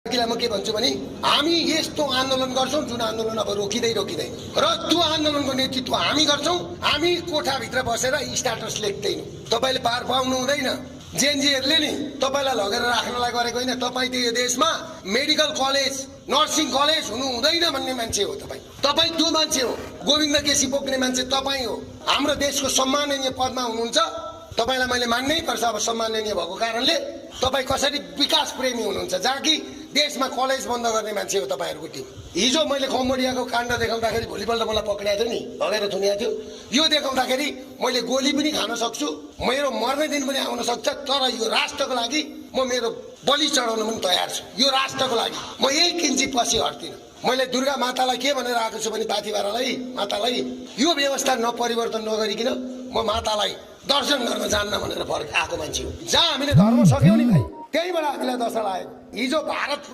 किला म के भन्छु भने हामी यस्तो आन्दोलन गर्छौं जुन आन्दोलन अब रोकिदै र त्यो आन्दोलनको नेतृत्व हामी गर्छौं। हामी कोठाभित्र बसेर स्ट्याटस लेख्दैनौं। तपाईले पार पाउनु हुँदैन। जेएनजीहरुले नि तपाईलाई लगेर राख्नलाई गरेको हैन। तपाई त्यो देशमा मेडिकल कलेज नर्सिङ कलेज हुनु हुँदैन भन्ने मान्छे हो तपाई। तपाई त्यो मान्छे हो। गोविन्द केसी बोक्ने मान्छे तपाई हो। हाम्रो देशको सम्माननीय पदमा हुनुहुन्छ। तपाईलाई मैले मान्नै पर्छ। अब सम्माननीय भएको कारणले तपाई कसरी विकास प्रेमी हुनुहुन्छ जहाँ कि देशमा कलेज बन्द गर्ने मान्छे हो तपाईहरुको टिम। हिजो मैले कम्बोडियाको काण्ड देखाउँदाखेरि भोलिपल्ट मलाई पक्रिएको थियो नि, लगेर थुनिएको थियो। यो देखाउँदाखेरि मैले गोली पनि खान सक्छु, मेरो मर्ने दिन पनि आउन सक्छ, तर यो राष्ट्रको लागि म मेरो बलि चढाउन पनि तयार छु। यो राष्ट्रको लागि म एक इन्ची पछि हट्दिन। मैले दुर्गा मातालाई के भनेर आएको छु भने पाथिभरालाई मातालाई यो व्यवस्था नपरिवर्तन नगरिकिन म मातालाई दर्शन गर्न जान्न भनेर फर्क आएको मान्छे हो। जहाँ हामीले धर्म सक्यौं नि भाइ, त्यहीबाट हामीलाई दशा लाग्यो। हिजो भारत